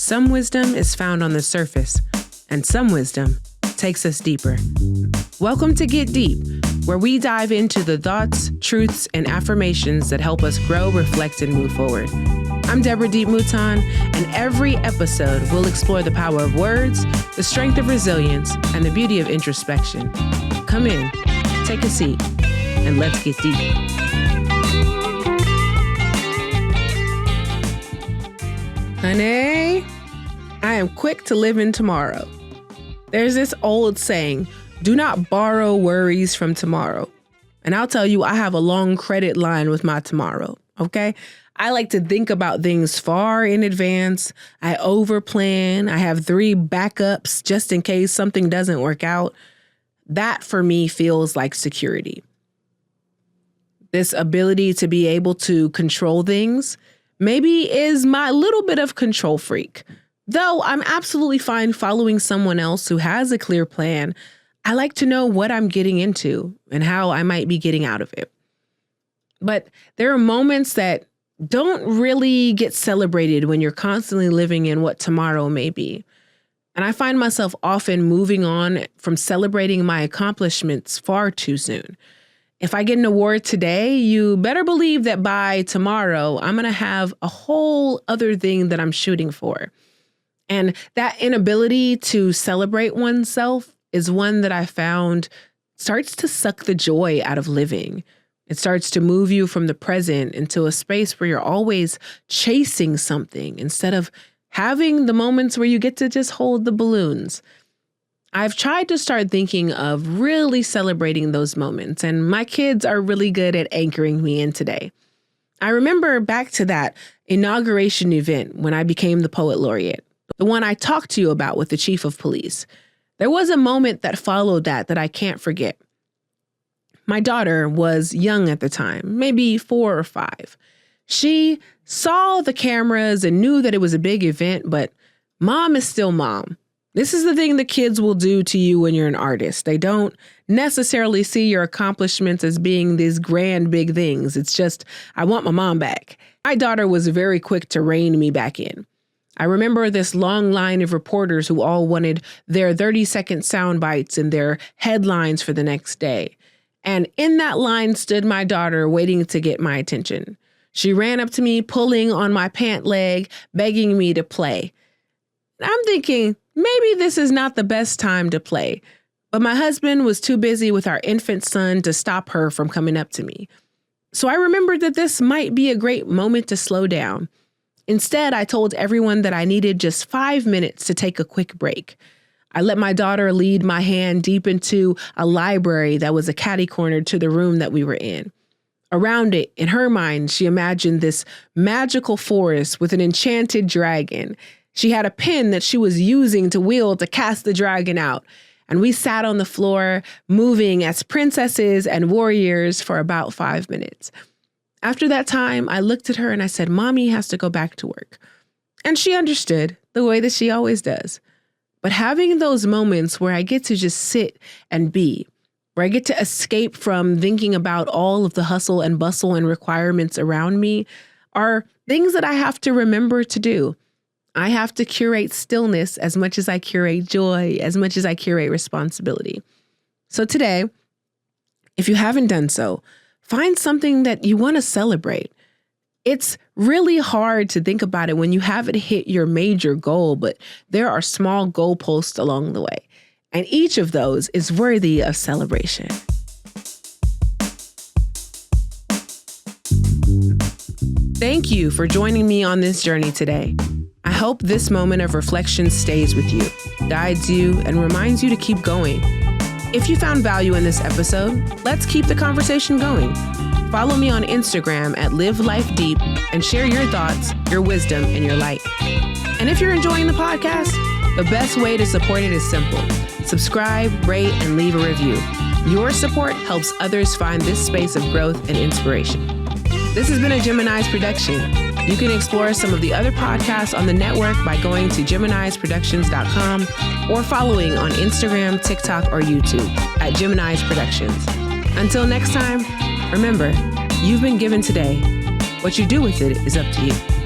Some wisdom is found on the surface, and some wisdom takes us deeper. Welcome to Get Deep, where we dive into the thoughts, truths, and affirmations that help us grow, reflect, and move forward. I'm Deborah D.E.E.P. Mouton, and every episode we'll explore the power of words, the strength of resilience, and the beauty of introspection. Come in, take a seat, and let's get deep. Honey, I am quick to live in tomorrow. There's this old saying, do not borrow worries from tomorrow. And I'll tell you, I have a long credit line with my tomorrow, okay? I like to think about things far in advance. I overplan. I have 3 backups just in case something doesn't work out. That for me feels like security. This ability to be able to control things maybe is my little bit of control freak. Though I'm absolutely fine following someone else who has a clear plan, I like to know what I'm getting into and how I might be getting out of it. But there are moments that don't really get celebrated when you're constantly living in what tomorrow may be. And I find myself often moving on from celebrating my accomplishments far too soon. If I get an award today, you better believe that by tomorrow, I'm going to have a whole other thing that I'm shooting for. And that inability to celebrate oneself is one that I found starts to suck the joy out of living. It starts to move you from the present into a space where you're always chasing something instead of having the moments where you get to just hold the balloons. I've tried to start thinking of really celebrating those moments, and my kids are really good at anchoring me in today. I remember back to that inauguration event when I became the poet laureate, the one I talked to you about with the chief of police. There was a moment that followed that I can't forget. My daughter was young at the time, maybe 4 or 5. She saw the cameras and knew that it was a big event, but mom is still mom. This is the thing the kids will do to you when you're an artist. They don't necessarily see your accomplishments as being these grand, big things. It's just, I want my mom back. My daughter was very quick to rein me back in. I remember this long line of reporters who all wanted their 30-second sound bites and their headlines for the next day. And in that line stood my daughter waiting to get my attention. She ran up to me, pulling on my pant leg, begging me to play. I'm thinking, maybe this is not the best time to play. But my husband was too busy with our infant son to stop her from coming up to me. So I remembered that this might be a great moment to slow down. Instead, I told everyone that I needed just 5 minutes to take a quick break. I let my daughter lead my hand deep into a library that was a catty-corner to the room that we were in. Around it, in her mind, she imagined this magical forest with an enchanted dragon. She had a pen that she was using to wield to cast the dragon out. And we sat on the floor, moving as princesses and warriors for about 5 minutes. After that time, I looked at her and I said, Mommy has to go back to work. And she understood the way that she always does. But having those moments where I get to just sit and be, where I get to escape from thinking about all of the hustle and bustle and requirements around me, are things that I have to remember to do. I have to curate stillness as much as I curate joy, as much as I curate responsibility. So today, if you haven't done so, find something that you want to celebrate. It's really hard to think about it when you haven't hit your major goal, but there are small goalposts along the way, and each of those is worthy of celebration. Thank you for joining me on this journey today. I hope this moment of reflection stays with you, guides you, and reminds you to keep going. If you found value in this episode, let's keep the conversation going. Follow me on Instagram at Live Life Deep and share your thoughts, your wisdom, and your light. And if you're enjoying the podcast, the best way to support it is simple. Subscribe, rate, and leave a review. Your support helps others find this space of growth and inspiration. This has been a Gemini's production. You can explore some of the other podcasts on the network by going to GeminisProductions.com or following on Instagram, TikTok, or YouTube at Gemini's Productions. Until next time, remember, you've been given today. What you do with it is up to you.